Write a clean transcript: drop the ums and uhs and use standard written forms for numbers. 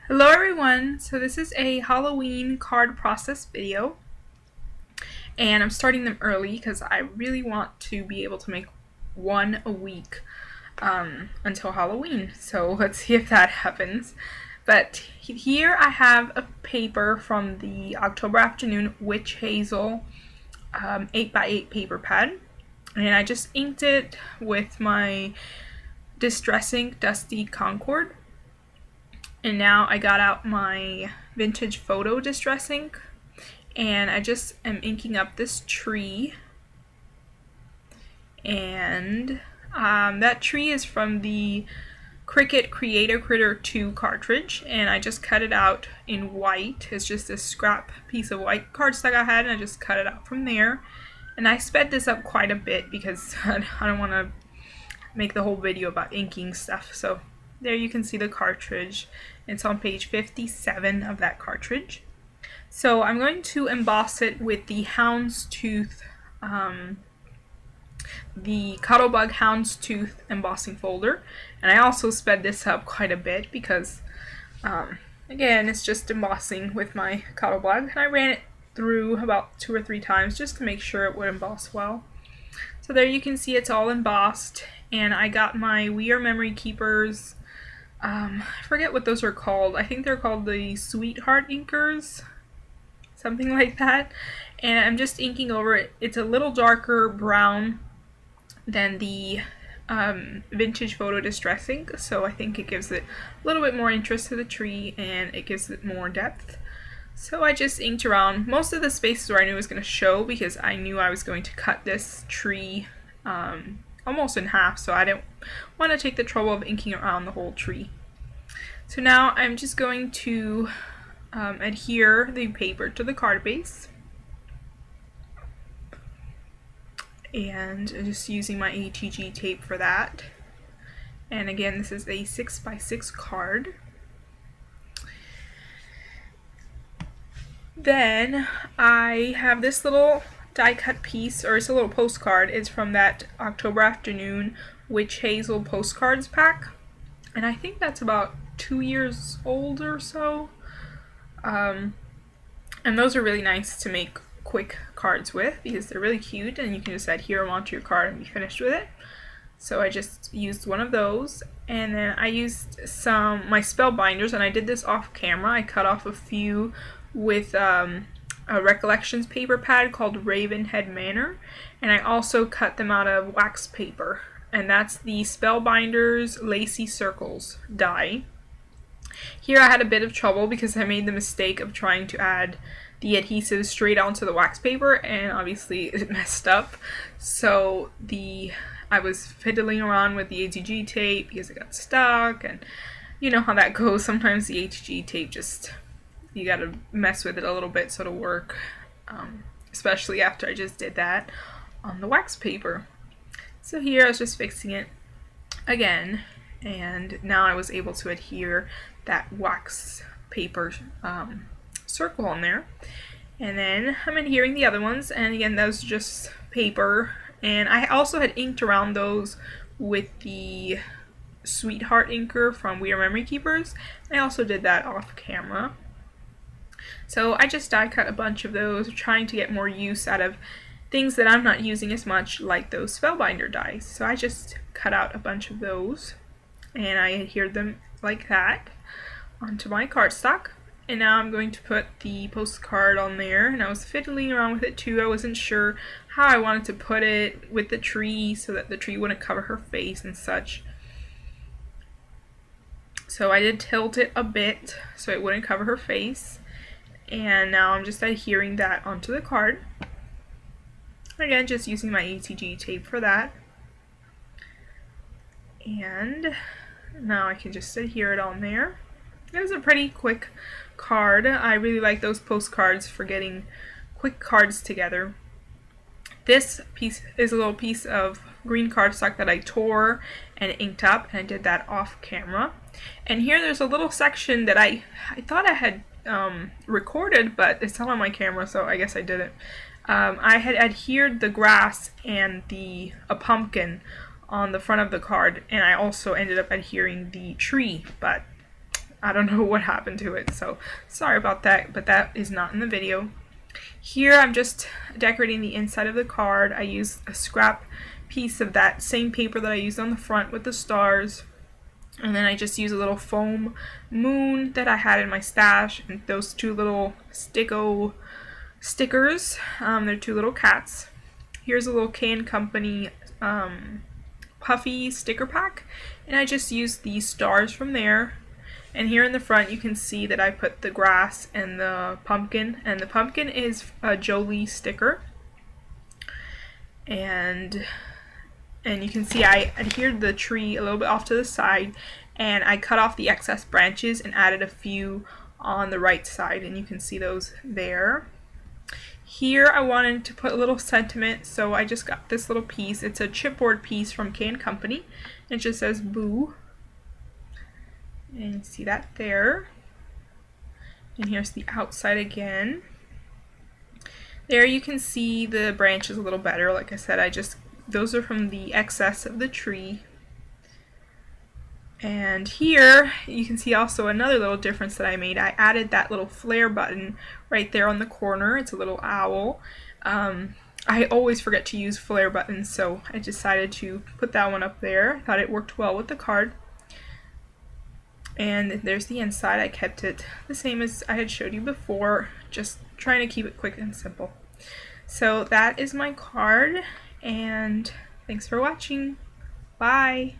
Hello everyone, so this is a Halloween card process video and I'm starting them early because I really want to be able to make one a week until Halloween, so let's see if that happens. But here I have a paper from the October Afternoon Witch Hazel 8x8 paper pad, and I just inked it with my Distress Ink Dusty Concord. And now I got out my vintage photo distress ink and I just am inking up this tree. And that tree is from the Cricut Creator Critter 2 cartridge, and I just cut it out in white. It's just a scrap piece of white cardstock I had, and I just cut it out from there. And I sped this up quite a bit because I don't want to make the whole video about inking stuff. So there you can see the cartridge. It's on page 57 of that cartridge. So I'm going to emboss it with the houndstooth, the Cuttlebug houndstooth embossing folder. And I also sped this up quite a bit because, again, it's just embossing with my Cuttlebug. And I ran it through about 2 or 3 times just to make sure it would emboss well. So there you can see it's all embossed. And I got my We Are Memory Keepers. I forget what those are called. I think they're called the Sweetheart Inkers, something like that. And I'm just inking over it. It's a little darker brown than the vintage photo distress ink, so I think it gives it a little bit more interest to the tree and it gives it more depth. So I just inked around most of the spaces where I knew it was going to show because I knew I was going to cut this tree almost in half, so I didn't want to take the trouble of inking around the whole tree. So now I'm just going to adhere the paper to the card base, and just using my ATG tape for that. And again, this is a 6x6 card. Then I have this little die cut piece, or it's a little postcard. It's from that October Afternoon Witch Hazel postcards pack, and I think that's about 2 years old or so. And those are really nice to make quick cards with because they're really cute and you can just adhere them onto your card and be finished with it. So I just used one of those, and then I used my spell binders, and I did this off camera. I cut off a few with a Recollections paper pad called Ravenhead Manor, and I also cut them out of wax paper, and that's the Spellbinders Lacy Circles die. Here I had a bit of trouble because I made the mistake of trying to add the adhesive straight onto the wax paper, and obviously it messed up. So I was fiddling around with the ATG tape because it got stuck, and you know how that goes. Sometimes the ATG tape you gotta mess with it a little bit so it'll work, especially after I just did that on the wax paper. So here I was just fixing it again, and now I was able to adhere that wax paper circle on there. And then I'm adhering the other ones, and again, those are just paper. And I also had inked around those with the Sweetheart Inker from We Are Memory Keepers. I also did that off camera. So I just die cut a bunch of those, trying to get more use out of things that I'm not using as much, like those Spellbinder dies. So I just cut out a bunch of those, and I adhered them like that onto my cardstock. And now I'm going to put the postcard on there, and I was fiddling around with it too. I wasn't sure how I wanted to put it with the tree so that the tree wouldn't cover her face and such. So I did tilt it a bit so it wouldn't cover her face. And now I'm just adhering that onto the card. Again, just using my ATG tape for that. And now I can just adhere it on there. It was a pretty quick card. I really like those postcards for getting quick cards together. This piece is a little piece of green cardstock that I tore and inked up, and I did that off camera. And here there's a little section that I thought I had recorded, but it's not on my camera, so I guess I didn't. I had adhered the grass and a pumpkin on the front of the card, and I also ended up adhering the tree, but I don't know what happened to it, so sorry about that, but that is not in the video. Here I'm just decorating the inside of the card. I used a scrap piece of that same paper that I used on the front with the stars. And then I just use a little foam moon that I had in my stash, and those two little stickers. They're two little cats. Here's a little Can Company puffy sticker pack, and I just used these stars from there. And here in the front you can see that I put the grass and the pumpkin is a Jolie sticker. And you can see I adhered the tree a little bit off to the side, and I cut off the excess branches and added a few on the right side, and you can see those there. Here I wanted to put a little sentiment, so I just got this little piece. It's a chipboard piece from Can Company. It just says boo. And you see that there. And here's the outside again. There you can see the branches a little better. Like I said, those are from the excess of the tree. And here you can see also another little difference that I made. I added that little flare button right there on the corner. It's a little owl. I always forget to use flare buttons, so I decided to put that one up there. I thought it worked well with the card. And there's the inside. I kept it the same as I had showed you before, just trying to keep it quick and simple. So that is my card, and thanks for watching. Bye!